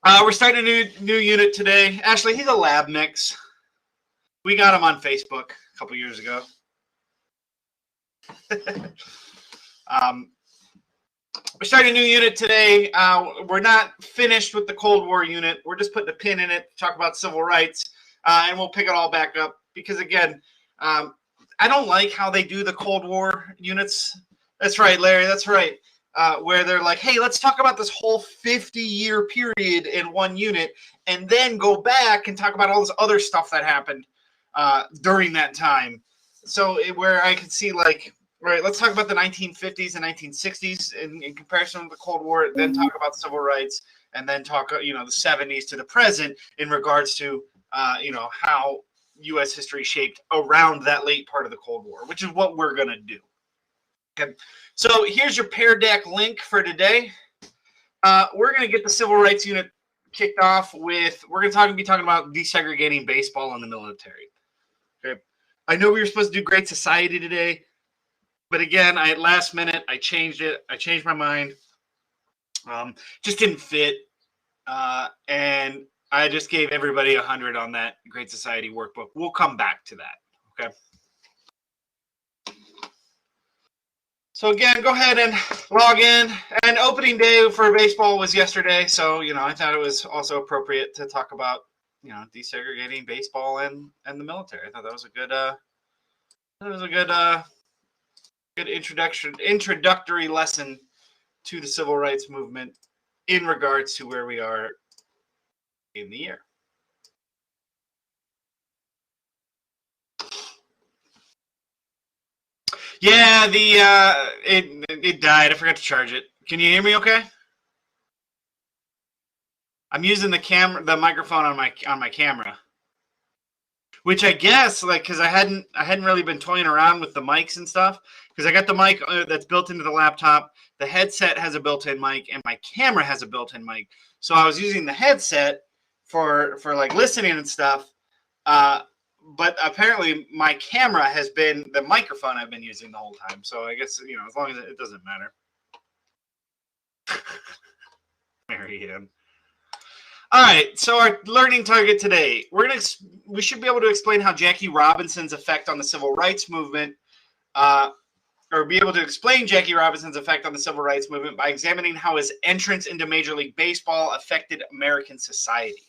We're starting a new unit today. Actually, he's a lab mix. We got him on Facebook a couple years ago. We're starting a new unit today. We're not finished with the Cold War unit. We're just putting a pin in it to talk about civil rights, and we'll pick it all back up because, again, I don't like how they do the Cold War units. That's right, Larry. That's right. Where they're like, hey, let's talk about this whole 50-year period in one unit and then go back and talk about all this other stuff that happened during that time. So where I could see, like, right, let's talk about the 1950s and 1960s in comparison to the Cold War, then talk about civil rights, and then talk, the 70s to the present in regards to, how U.S. history shaped around that late part of the Cold War, which is what we're going to do. Okay. So here's your Pear Deck link for today. We're going to get the civil rights unit kicked off with, we're going to be talking about desegregating baseball in the military. Okay. I know we were supposed to do Great Society today, but again, at last minute, I changed it. I changed my mind. Just didn't fit. And I just gave everybody 100 on that Great Society workbook. We'll come back to that. Okay. So again, go ahead and log in. And opening day for baseball was yesterday, so I thought it was also appropriate to talk about desegregating baseball and the military. I thought that was a good introductory lesson to the civil rights movement in regards to where we are in the year. Yeah, it died. I forgot to charge it. Can you hear me okay? I'm using the microphone on my camera. Which I guess, because I hadn't really been toying around with the mics and stuff, because I got the mic that's built into the laptop. The headset has a built-in mic, and my camera has a built-in mic. So I was using the headset for like listening and stuff. But apparently my camera has been the microphone I've been using the whole time. So I guess, as long as it doesn't matter. Marianne. All right. So our learning target today, we should be able to explain how Jackie Robinson's effect on the civil rights movement, or be able to explain Jackie Robinson's effect on the civil rights movement by examining how his entrance into Major League Baseball affected American society.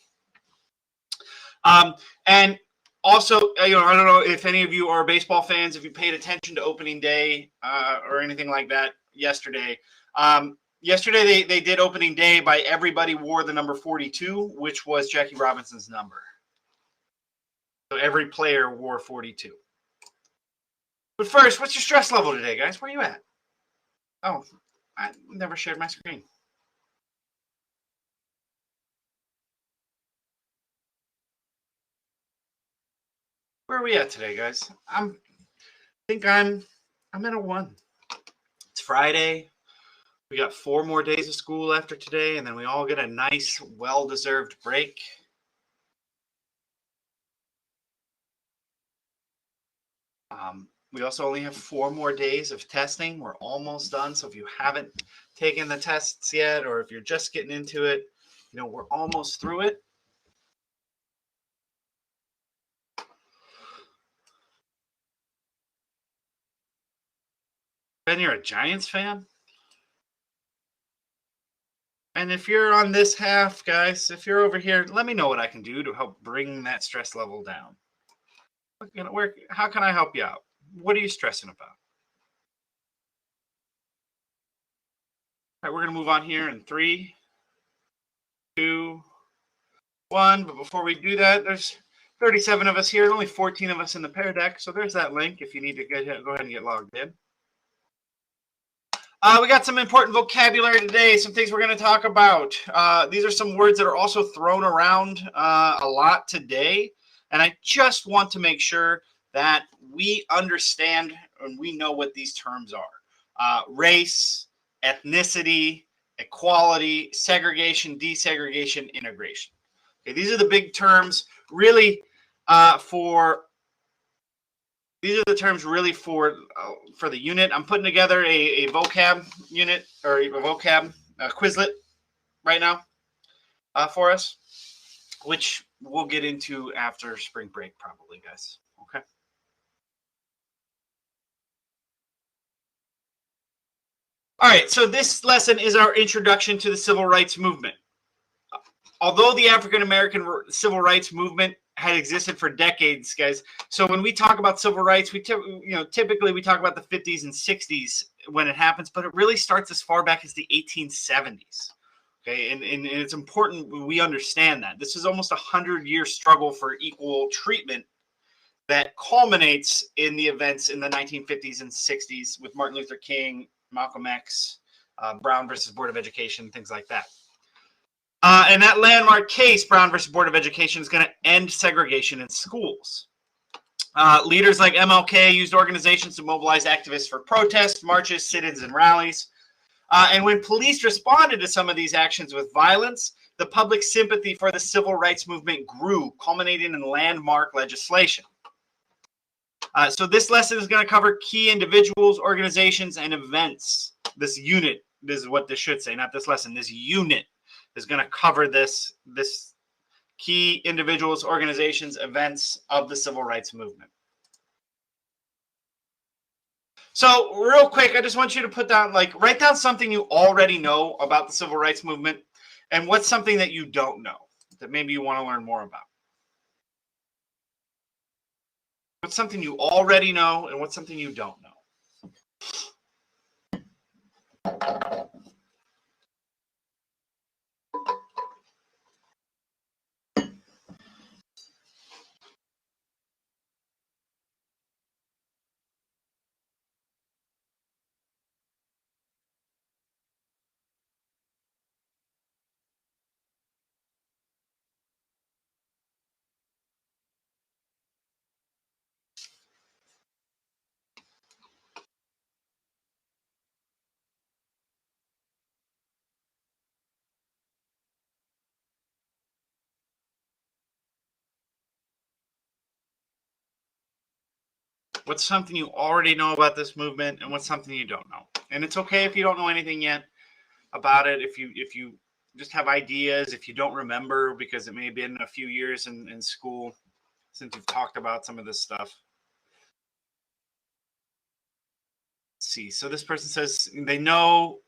And also, I don't know if any of you are baseball fans, if you paid attention to opening day or anything like that yesterday. Yesterday, they did opening day by everybody wore the number 42, which was Jackie Robinson's number. So every player wore 42. But first, what's your stress level today, guys? Where are you at? Oh, I never shared my screen. Where are we at today, guys? I think I'm at a 1. It's Friday. We got 4 more days of school after today, and then we all get a nice, well-deserved break. We also only have 4 more days of testing. We're almost done, so if you haven't taken the tests yet, or if you're just getting into it, we're almost through it. Ben, you're a Giants fan? And if you're on this half, guys, if you're over here, let me know what I can do to help bring that stress level down. How can I help you out? What are you stressing about? All right, we're going to move on here in 3, 2, 1. But before we do that, there's 37 of us here, only 14 of us in the Pear Deck. So there's that link if you need to go ahead and get logged in. We got some important vocabulary today, some things we're going to talk about. These are some words that are also thrown around a lot today. And I just want to make sure that we understand and we know what these terms are. Race, ethnicity, equality, segregation, desegregation, integration. Okay, these are the big terms really for the unit. I'm putting together a vocab unit or a vocab Quizlet right now. for us, which we'll get into after spring break probably, guys. Okay. All right, so this lesson is our introduction to the civil rights movement. Although the African-American civil rights movement had existed for decades, guys. So when we talk about civil rights, typically we talk about the 50s and 60s when it happens, but it really starts as far back as the 1870s. Okay, and it's important we understand that. This is almost a 100-year struggle for equal treatment that culminates in the events in the 1950s and 60s with Martin Luther King, Malcolm X, Brown versus Board of Education, things like that. And that landmark case, Brown versus Board of Education, is going to end segregation in schools. Leaders like MLK used organizations to mobilize activists for protests, marches, sit-ins, and rallies. And when police responded to some of these actions with violence, the public sympathy for the civil rights movement grew, culminating in landmark legislation. So this lesson is going to cover key individuals, organizations, and events. This unit, this is what this should say, not this lesson. This unit is going to cover this key individuals, organizations, events of the civil rights movement. So real quick, I just want you to write down something you already know about the civil rights movement and what's something that you don't know that maybe you want to learn more about. What's something you already know and what's something you don't know? What's something you already know about this movement and what's something you don't know? And it's okay if you don't know anything yet about it. If you just have ideas, if you don't remember, because it may have been a few years in school since you've talked about some of this stuff. Let's see. So this person says they know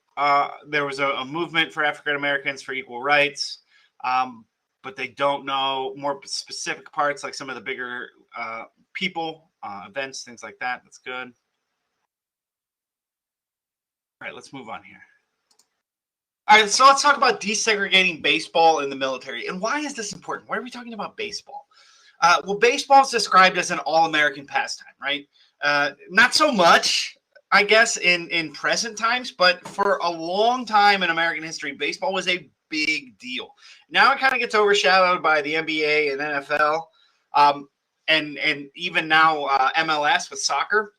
there was a movement for African Americans for equal rights, but they don't know more specific parts, like some of the bigger people, events, things like that. That's good. All right, let's move on here. All right, so let's talk about desegregating baseball in the military. And why is this important? Why are we talking about baseball? Well, baseball is described as an all-American pastime, right? Not so much, I guess, in present times, but for a long time in American history, baseball was a big deal. Now it kind of gets overshadowed by the NBA and NFL, and even now MLS with soccer.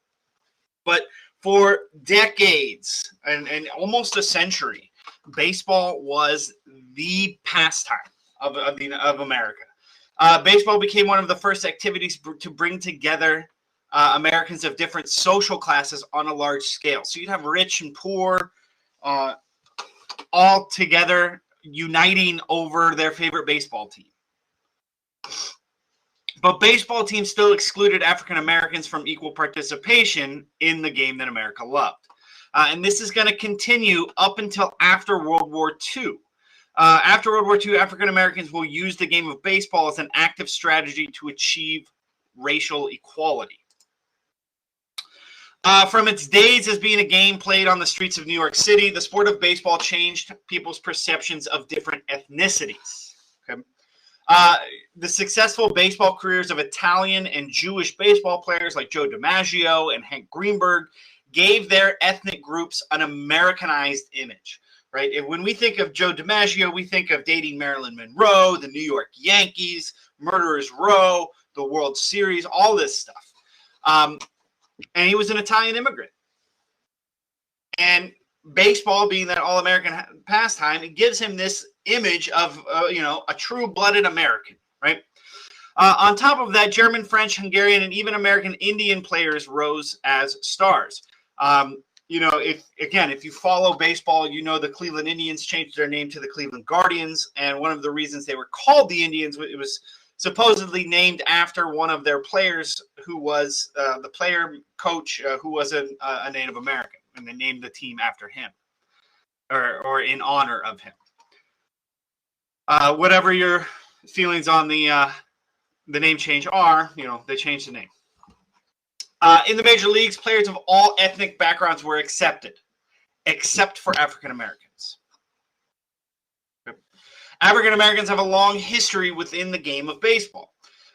But for decades and almost a century, baseball was the pastime of America. Baseball became one of the first activities to bring together Americans of different social classes on a large scale. So you'd have rich and poor all together uniting over their favorite baseball team. But baseball teams still excluded African Americans from equal participation in the game that America loved. And this is going to continue up until after World War II. After World War II, African Americans will use the game of baseball as an active strategy to achieve racial equality. From its days as being a game played on the streets of New York City, the sport of baseball changed people's perceptions of different ethnicities. Okay? The successful baseball careers of Italian and Jewish baseball players like Joe DiMaggio and Hank Greenberg gave their ethnic groups an Americanized image, right? When we think of Joe DiMaggio, we think of dating Marilyn Monroe, the New York Yankees, Murderers Row, the World Series, all this stuff. And he was an Italian immigrant. And baseball, being that all-American pastime, it gives him this image of, a true-blooded American, right? On top of that, German, French, Hungarian, and even American Indian players rose as stars. if you follow baseball, the Cleveland Indians changed their name to the Cleveland Guardians, and one of the reasons they were called the Indians, it was supposedly named after one of their players who was the player coach who was a Native American, and they named the team after him or in honor of him. Whatever your feelings on the name change are, they changed the name. In the major leagues, players of all ethnic backgrounds were accepted, except for African Americans. African Americans have a long history within the game of baseball.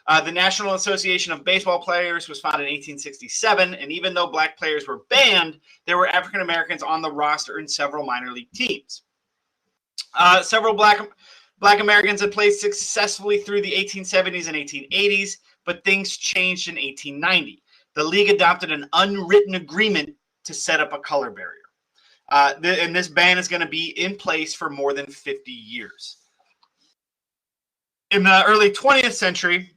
The National Association of Baseball Players was founded in 1867, and even though black players were banned, there were African Americans on the roster in several minor league teams. Several black Americans had played successfully through the 1870s and 1880s, but things changed in 1890. The league adopted an unwritten agreement to set up a color barrier. And this ban is going to be in place for more than 50 years. In the early 20th century,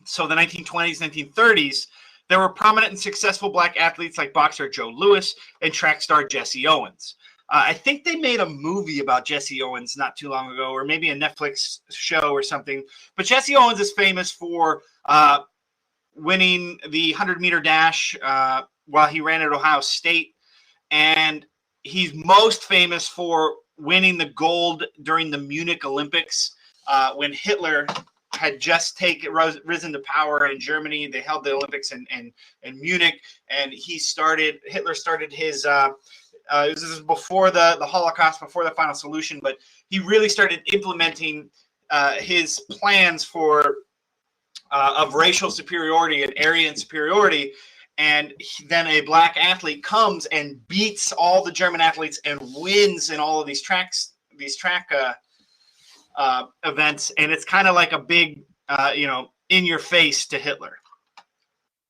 so the 1920s, 1930s, there were prominent and successful black athletes like boxer Joe Louis and track star Jesse Owens. I think they made a movie about Jesse Owens not too long ago, or maybe a Netflix show or something. But Jesse Owens is famous for winning the 100-meter dash while he ran at Ohio State. And he's most famous for winning the gold during the Munich Olympics when Hitler had just risen to power in Germany. They held the Olympics in Munich, and Hitler started his this is before the Holocaust, before the final solution, but he really started implementing his plans of racial superiority and Aryan superiority, and then a black athlete comes and beats all the German athletes and wins in all of these track events, and it's kind of like a big, in your face to Hitler.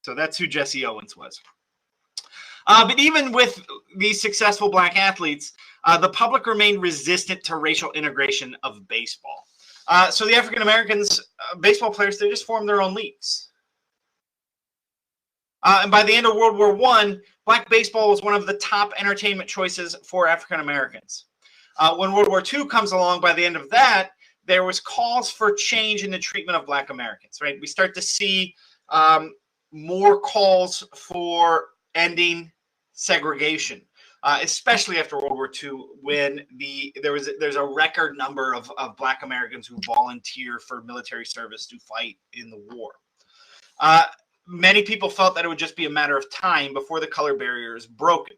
So that's who Jesse Owens was. But even with these successful black athletes, the public remained resistant to racial integration of baseball. So the African Americans, baseball players, they just formed their own leagues. And by the end of World War I, black baseball was one of the top entertainment choices for African Americans. When World War II comes along, by the end of that, there was calls for change in the treatment of black Americans, right? We start to see more calls for ending segregation, especially after World War II, when there's a record number of black Americans who volunteer for military service to fight in the war. Many people felt that it would just be a matter of time before the color barrier is broken.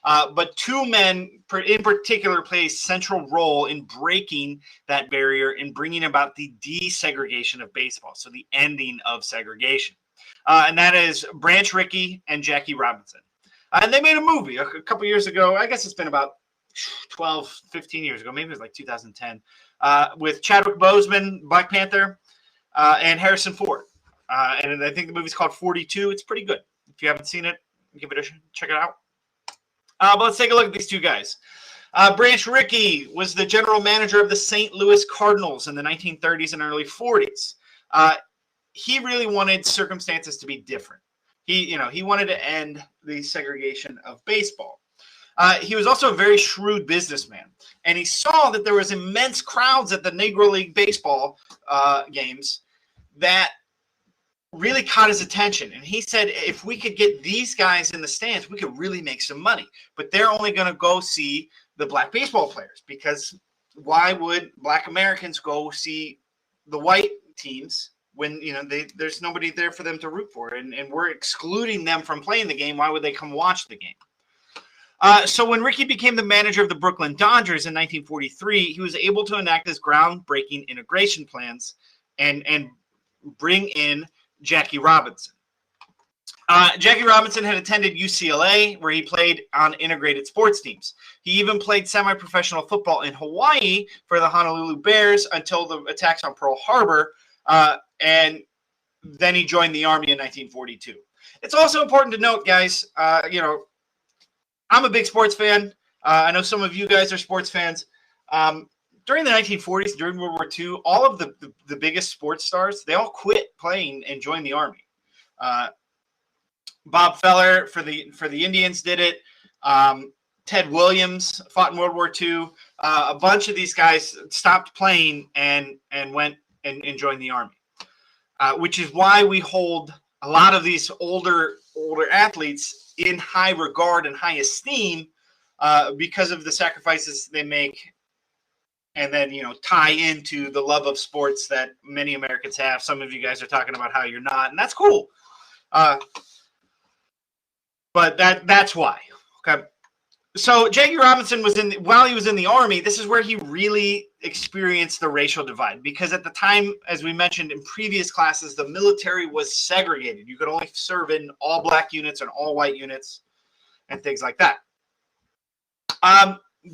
But two men in particular play a central role in breaking that barrier and bringing about the desegregation of baseball, so the ending of segregation. And that is Branch Rickey and Jackie Robinson. And they made a movie a couple years ago. I guess it's been about 12, 15 years ago. Maybe it was like 2010. With Chadwick Boseman, Black Panther, and Harrison Ford. And I think the movie's called 42. It's pretty good. If you haven't seen it, check it out. But let's take a look at these two guys. Branch Rickey was the general manager of the St. Louis Cardinals in the 1930s and early 40s. He really wanted circumstances to be different. He wanted to end the segregation of baseball. He was also a very shrewd businessman, and he saw that there was immense crowds at the Negro League baseball games that really caught his attention. And he said, if we could get these guys in the stands, we could really make some money. But they're only going to go see the black baseball players, because why would black Americans go see the white teams when there's nobody there for them to root for, and we're excluding them from playing the game? Why would they come watch the game? So when Rickey became the manager of the Brooklyn Dodgers in 1943, he was able to enact his groundbreaking integration plans and bring in Jackie Robinson. Jackie Robinson had attended UCLA, where he played on integrated sports teams. He even played semi-professional football in Hawaii for the Honolulu Bears until the attacks on Pearl Harbor, and then he joined the Army in 1942. It's also important to note, guys, I'm a big sports fan. I know some of you guys are sports fans. During the 1940s, during World War II, all of the biggest sports stars, they all quit playing and joined the Army. Bob Feller for the Indians did it. Ted Williams fought in World War II. A bunch of these guys stopped playing and went and joined the Army, which is why we hold a lot of these older athletes in high regard and high esteem because of the sacrifices they make, and then tie into the love of sports that many Americans have. Some of you guys are talking about how you're not, and that's cool. But that's why. Okay. So Jackie Robinson while he was in the Army, this is where he really experienced the racial divide, because at the time, as we mentioned in previous classes, the military was segregated. You could only serve in all black units and all white units and things like that.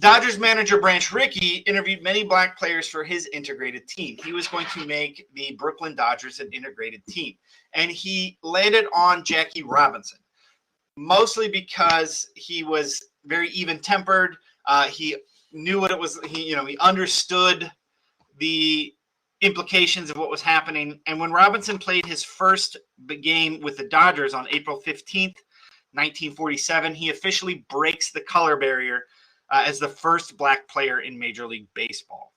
Dodgers manager Branch Rickey interviewed many black players for his integrated team. He was going to make the Brooklyn Dodgers an integrated team, and he landed on Jackie Robinson, mostly because he was very even-tempered. He knew what it was. He understood the implications of what was happening. And when Robinson played his first game with the Dodgers on April 15th, 1947, he officially breaks the color barrier as the first black player in Major League Baseball.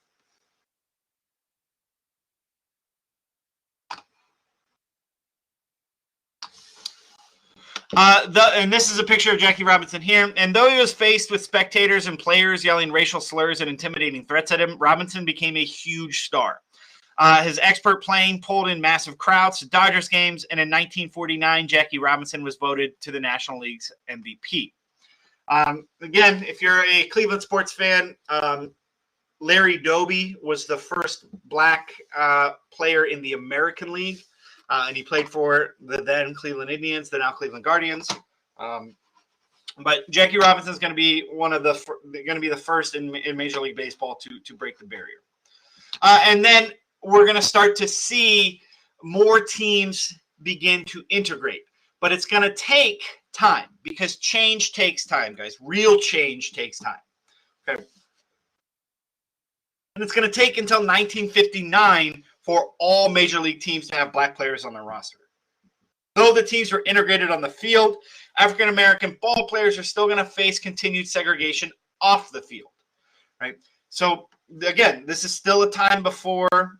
And this is a picture of Jackie Robinson here. And though he was faced with spectators and players yelling racial slurs and intimidating threats at him, Robinson became a huge star. His expert playing pulled in massive crowds to Dodgers games, and in 1949, Jackie Robinson was voted to the National League's MVP. Again, if you're a Cleveland sports fan, Larry Doby was the first black player in the American League. And he played for the then Cleveland Indians, the now Cleveland Guardians. But Jackie Robinson is going to be the first in Major League Baseball to break the barrier. And then we're going to start to see more teams begin to integrate. But it's going to take time, because change takes time, guys. Real change takes time. Okay. And it's going to take until 1959 for all Major League teams to have black players on their roster. Though the teams were integrated on the field, African-American ball players are still going to face continued segregation off the field, right? So, again, this is still a time before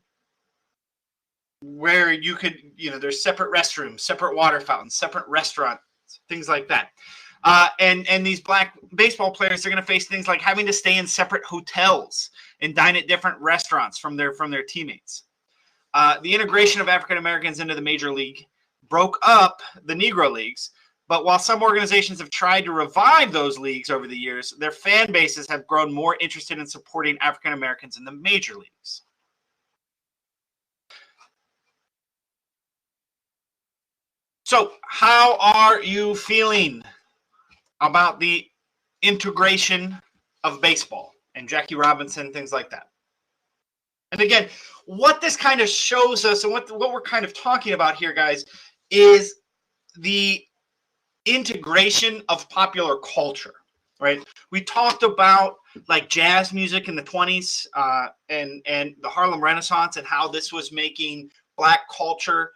where you could, there's separate restrooms, separate water fountains, separate restaurants, things like that. And these black baseball players are going to face things like having to stay in separate hotels and dine at different restaurants from their teammates. The integration of African Americans into the Major League broke up the Negro Leagues, but while some organizations have tried to revive those leagues over the years, their fan bases have grown more interested in supporting African Americans in the Major Leagues. So, how are you feeling about the integration of baseball and Jackie Robinson, things like that? And again, what this kind of shows us, and what we're kind of talking about here, guys, is the integration of popular culture, right? We talked about like jazz music in the 20s and the Harlem Renaissance, and how this was making black culture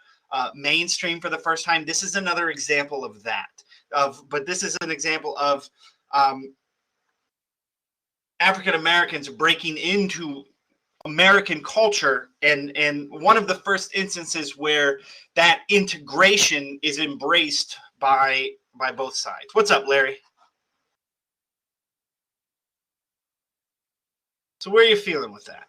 mainstream for the first time. This is another example of that. But this is an example of African Americans breaking into American culture, and one of the first instances where that integration is embraced by both sides. What's up, Larry? So where are you feeling with that?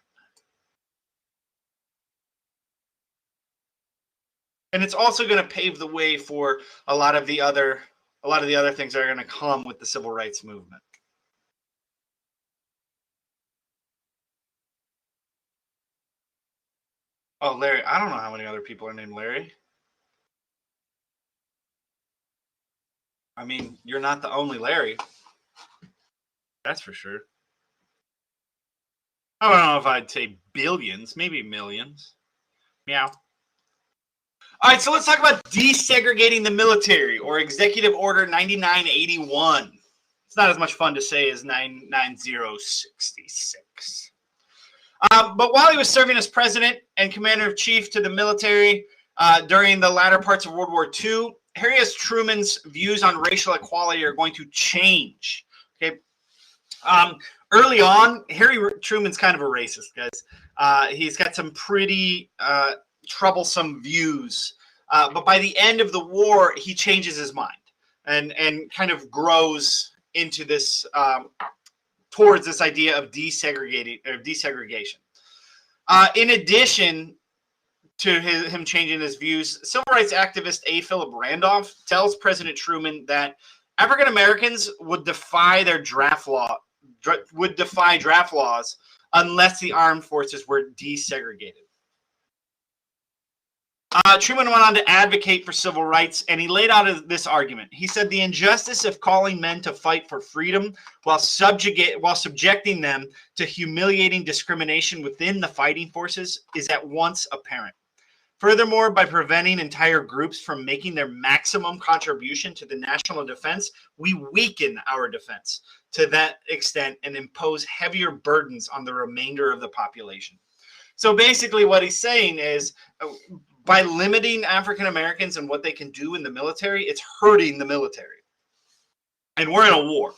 And it's also going to pave the way for a lot of the other things that are going to come with the civil rights movement. Oh, Larry, I don't know how many other people are named Larry. I mean, you're not the only Larry. That's for sure. I don't know if I'd say billions, maybe millions. Meow. All right, so let's talk about desegregating the military, or Executive Order 9981. It's not as much fun to say as 99066. But while he was serving as president and commander-in-chief to the military during the latter parts of World War II, Harry S. Truman's views on racial equality are going to change. Okay. Early on, Harry Truman's kind of a racist, guys. He's got some pretty troublesome views. But by the end of the war, he changes his mind and kind of grows into this towards this idea of desegregation. In addition to him changing his views, civil rights activist A. Philip Randolph tells President Truman that African Americans would defy draft laws unless the armed forces were desegregated. Truman went on to advocate for civil rights, and he laid out this argument. He said the injustice of calling men to fight for freedom while subjecting them to humiliating discrimination within the fighting forces is at once apparent. Furthermore, by preventing entire groups from making their maximum contribution to the national defense, we weaken our defense to that extent and impose heavier burdens on the remainder of the population. So basically what he's saying is, by limiting African Americans and what they can do in the military, it's hurting the military. And we're in a war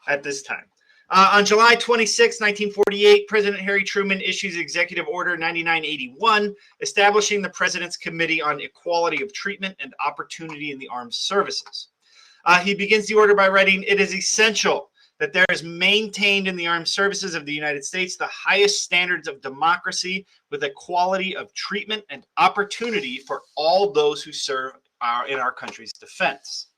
at this time. On July 26, 1948, President Harry Truman issues Executive Order 9981, establishing the President's Committee on Equality of Treatment and Opportunity in the Armed Services. He begins the order by writing, "It is essential that there is maintained in the armed services of the United States the highest standards of democracy with equality of treatment and opportunity for all those who serve in our country's defense."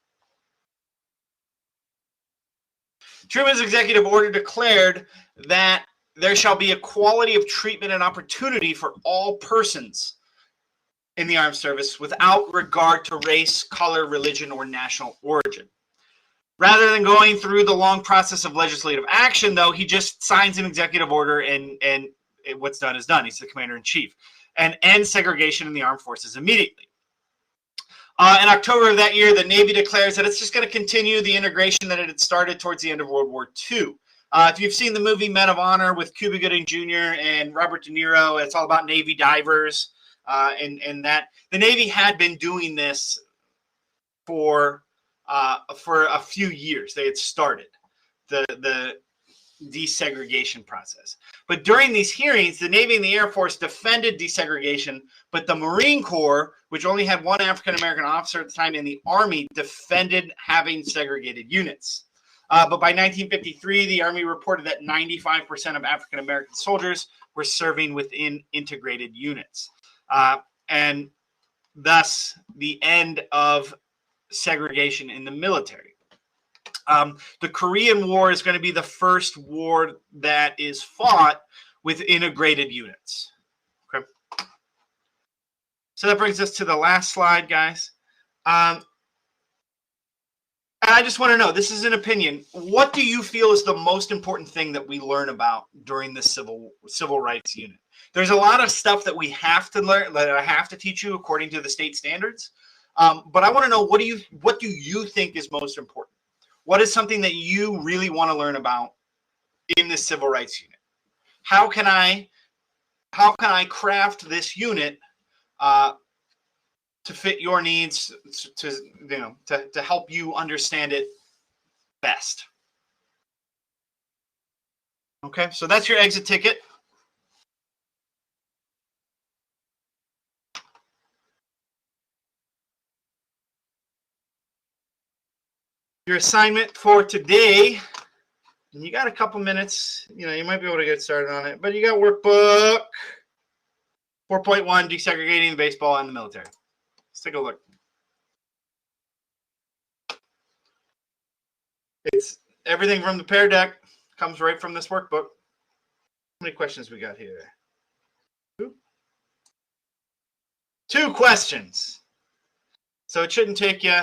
Truman's executive order declared that there shall be equality of treatment and opportunity for all persons in the armed service without regard to race, color, religion, or national origin. Rather than going through the long process of legislative action, though, he just signs an executive order and what's done is done. He's the commander-in-chief, and ends segregation in the armed forces immediately. In October of that year, the Navy declares that it's just going to continue the integration that it had started towards the end of World War II. If you've seen the movie Men of Honor with Cuba Gooding Jr. and Robert De Niro, it's all about Navy divers, and that the Navy had been doing this for a few years. They had started the desegregation process. But during these hearings, the Navy and the Air Force defended desegregation, but the Marine Corps, which only had one African-American officer at the time, in the Army, defended having segregated units. But by 1953, the Army reported that 95% of African-American soldiers were serving within integrated units. And thus, the end of segregation in the military. The Korean War is going to be the first war that is fought with integrated units. Okay. So that brings us to the last slide, guys. And I just want to know, this is an opinion. What do you feel is the most important thing that we learn about during the civil rights unit? There's a lot of stuff that we have to learn, that I have to teach you according to the state standards. But I want to know, what do you think is most important? What is something that you really want to learn about in the civil rights unit? How can I craft this unit to fit your needs, to help you understand it best? Okay, so that's your exit ticket. Your assignment for today, and you got a couple minutes, you might be able to get started on it, but you got workbook 4.1, Desegregating the Baseball and the Military. Let's take a look. It's everything from the Pear Deck, comes right from this workbook. How many questions we got here? Two questions. So it shouldn't take you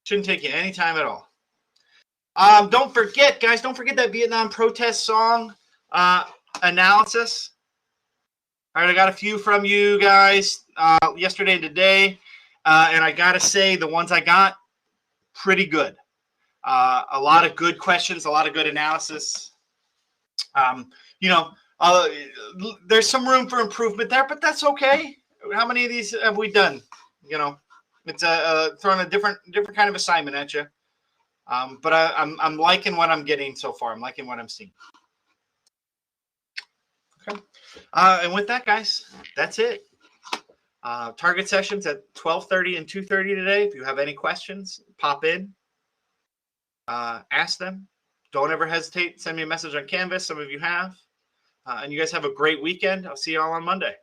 any time at all. Don't forget, guys, that Vietnam protest song analysis. All right, I got a few from you guys yesterday and today, and I got to say the ones I got, pretty good. A lot of good questions, a lot of good analysis. There's some room for improvement there, but that's okay. How many of these have we done? It's throwing a different kind of assignment at you. But I'm liking what I'm getting so far. I'm liking what I'm seeing. Okay. And with that, guys, that's it. Target sessions at 12:30 and 2:30 today. If you have any questions, pop in. Ask them. Don't ever hesitate. Send me a message on Canvas. Some of you have. And you guys have a great weekend. I'll see you all on Monday.